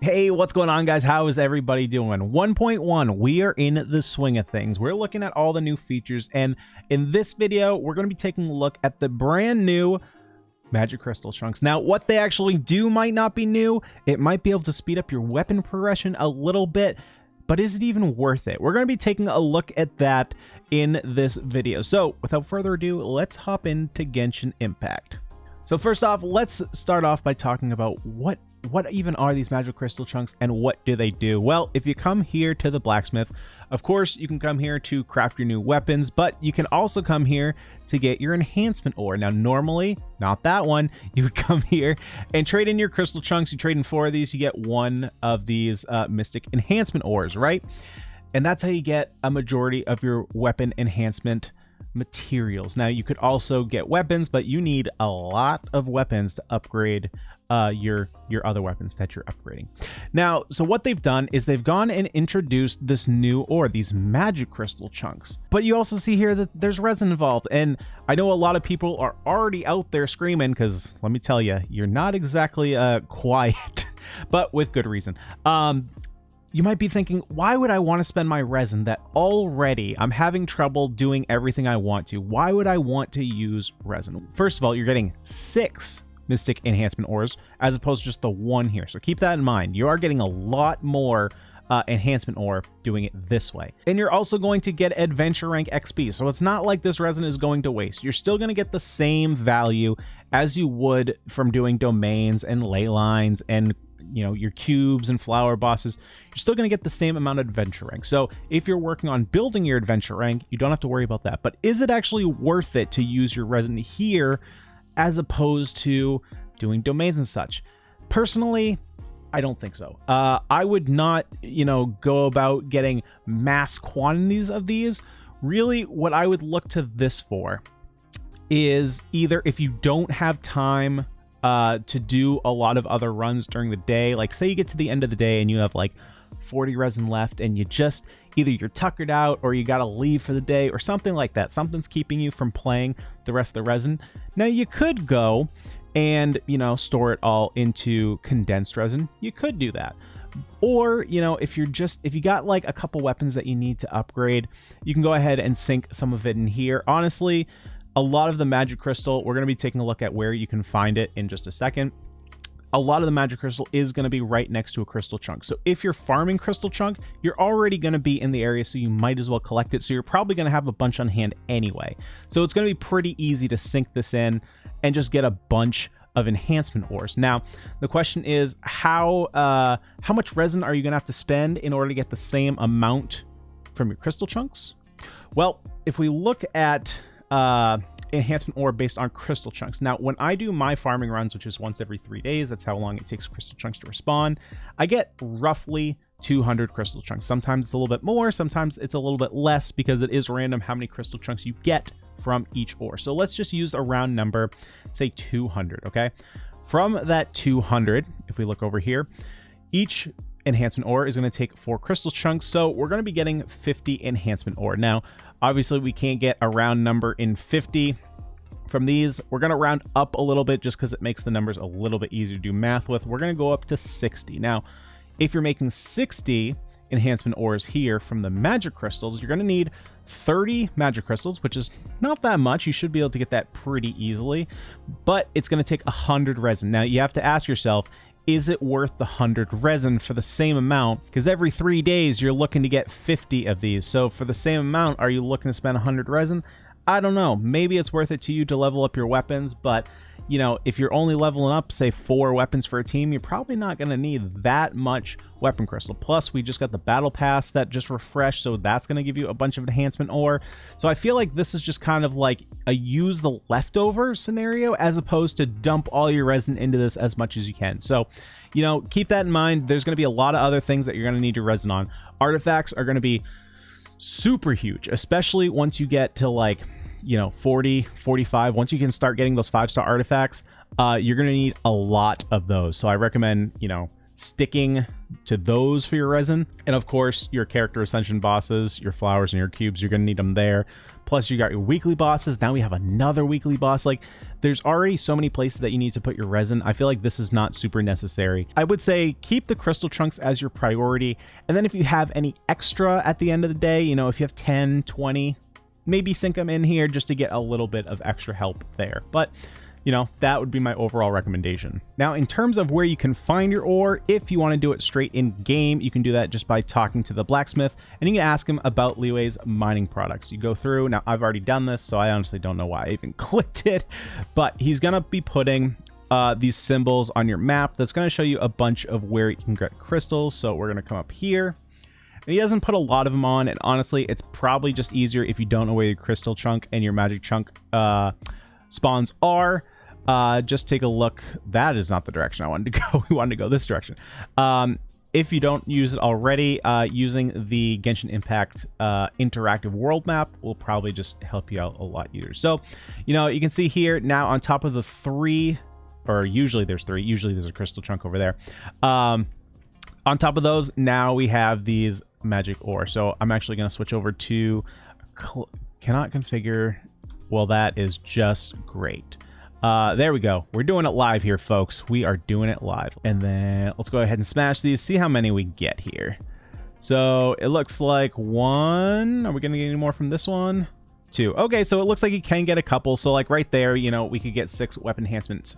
Hey, what's going on, guys? How is everybody doing? 1.1, we are in the swing of things. We're looking at all the new features, and in this video, we're going to be taking a look at the brand new Magic Crystal Chunks. Now, what they actually do might not be new. It might be able to speed up your weapon progression a little bit, but is it even worth it? We're going to be taking a look at that in this video. So, without further ado, let's hop into Genshin Impact. So first off, let's start off by talking about what even are these Magic Crystal Chunks and what do they do? Well, if you come here to the blacksmith, of course, you can come here to craft your new weapons, but you can also come here to get your enhancement ore. Now, normally, not that one, you would come here and trade in your crystal chunks. You trade in 4 of these, you get 1 of these mystic enhancement ores, right? And that's how you get a majority of your weapon enhancement materials. Now, you could also get weapons, but you need a lot of weapons to upgrade your other weapons that you're upgrading. Now, so what they've done is they've gone and introduced this new ore, these Magic Crystal Chunks. But you also see here that there's resin involved, and I know a lot of people are already out there screaming because, let me tell you, you're not exactly quiet, but with good reason. You might be thinking, why would I want to spend my resin that already I'm having trouble doing everything I want to? Why would I want to use resin? First of all, you're getting 6 mystic enhancement ores as opposed to just the 1 here. So keep that in mind. You are getting a lot more enhancement ore doing it this way. And you're also going to get adventure rank XP. So it's not like this resin is going to waste. You're still going to get the same value as you would from doing domains and ley lines and your cubes and flower bosses. You're still going to get the same amount of adventure rank. So if you're working on building your adventure rank, you don't have to worry about that. But is it actually worth it to use your resin here as opposed to doing domains and such? Personally, I don't think so. I would not, go about getting mass quantities of these. Really, what I would look to this for is either if you don't have time to do a lot of other runs during the day, like say you get to the end of the day and you have like 40 resin left and you just either you're tuckered out or you gotta leave for the day or something like that. Something's keeping you from playing the rest of the resin. Now you could go and store it all into condensed resin. You could do that. Or, if you got like a couple weapons that you need to upgrade, you can go ahead and sink some of it in here. Honestly, a lot of the Magic Crystal, we're going to be taking a look at where you can find it in just a second. A lot of the Magic Crystal is going to be right next to a Crystal Chunk. So if you're farming Crystal Chunk, you're already going to be in the area, so you might as well collect it. So you're probably going to have a bunch on hand anyway. So it's going to be pretty easy to sink this in and just get a bunch of enhancement ores. Now, the question is, how much resin are you going to have to spend in order to get the same amount from your Crystal Chunks? Well, if we look at enhancement ore based on crystal chunks. Now, when I do my farming runs, which is once every 3 days, that's how long it takes crystal chunks to respawn, I get roughly 200 crystal chunks. Sometimes it's a little bit more, sometimes it's a little bit less because it is random how many crystal chunks you get from each ore. So let's just use a round number, say 200, okay? From that 200, if we look over here, each enhancement ore is going to take 4 crystal chunks, so we're going to be getting 50 enhancement ore. Now, obviously, we can't get a round number in 50 from these. We're going to round up a little bit just because it makes the numbers a little bit easier to do math with. We're going to go up to 60. Now, if you're making 60 enhancement ores here from the magic crystals, you're going to need 30 magic crystals, which is not that much. You should be able to get that pretty easily, but it's going to take 100 resin. Now, you have to ask yourself, is it worth the 100 resin for the same amount? Because every 3 days you're looking to get 50 of these. So for the same amount, are you looking to spend 100 resin? I don't know. Maybe it's worth it to you to level up your weapons, but if you're only leveling up, say 4 weapons for a team, you're probably not going to need that much weapon crystal. Plus, we just got the battle pass that just refreshed, so that's going to give you a bunch of enhancement ore. So I feel like this is just kind of like a use the leftover scenario as opposed to dump all your resin into this as much as you can. So, keep that in mind. There's going to be a lot of other things that you're going to need your resin on. Artifacts are going to be super huge, especially once you get to like 40, 45. Once you can start getting those 5-star artifacts, you're going to need a lot of those. So I recommend, sticking to those for your resin. And of course, your character ascension bosses, your flowers and your cubes, you're going to need them there. Plus you got your weekly bosses. Now we have another weekly boss. Like, there's already so many places that you need to put your resin. I feel like this is not super necessary. I would say keep the crystal chunks as your priority. And then if you have any extra at the end of the day, you know, if you have 10, 20, maybe sink them in here just to get a little bit of extra help there. But you know, that would be my overall recommendation. Now, in terms of where you can find your ore, if you want to do it straight in game, you can do that just by talking to the blacksmith, and you can ask him about Liwei's mining products. You go through. Now, I've already done this, so I honestly don't know why I even clicked it, but he's going to be putting these symbols on your map. That's going to show you a bunch of where you can get crystals. So we're going to come up here. And he doesn't put a lot of them on, and honestly, it's probably just easier if you don't know where your crystal chunk and your magic chunk spawns are. Just take a look. That is not the direction I wanted to go. We wanted to go this direction. If you don't use it already, using the Genshin Impact interactive world map will probably just help you out a lot easier. So, you know, you can see here now on top of the 3, or usually there's 3, usually there's a crystal chunk over there. On top of those, now we have these magic ore. So I'm actually going to switch over to cannot configure. Well, that is just great. There we go. We're doing it live here, folks. We are doing it live. And then let's go ahead and smash these, see how many we get here. So it looks like 1. Are we going to get any more from this one? 2. Okay, so it looks like you can get a couple. So like right there, you know, we could get 6 weapon enhancements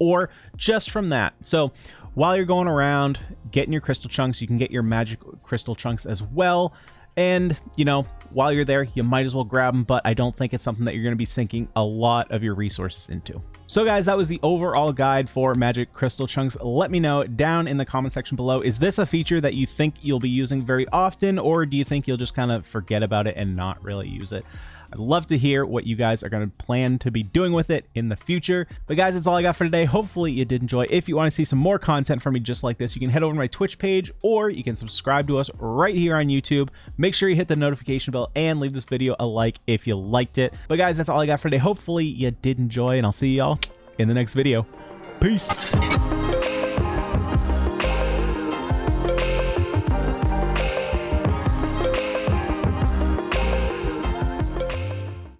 or just from that. So while you're going around getting your crystal chunks, you can get your magic crystal chunks as well. And, you know, while you're there, you might as well grab them, but I don't think it's something that you're going to be sinking a lot of your resources into. So guys, that was the overall guide for magic crystal chunks. Let me know down in the comment section below. Is this a feature that you think you'll be using very often, or do you think you'll just kind of forget about it and not really use it? I'd love to hear what you guys are going to plan to be doing with it in the future. But guys, that's all I got for today. Hopefully you did enjoy. If you want to see some more content from me just like this, you can head over to my Twitch page, or you can subscribe to us right here on YouTube. Make sure you hit the notification bell and leave this video a like if you liked it. But guys, that's all I got for today. Hopefully you did enjoy, and I'll see y'all in the next video. Peace.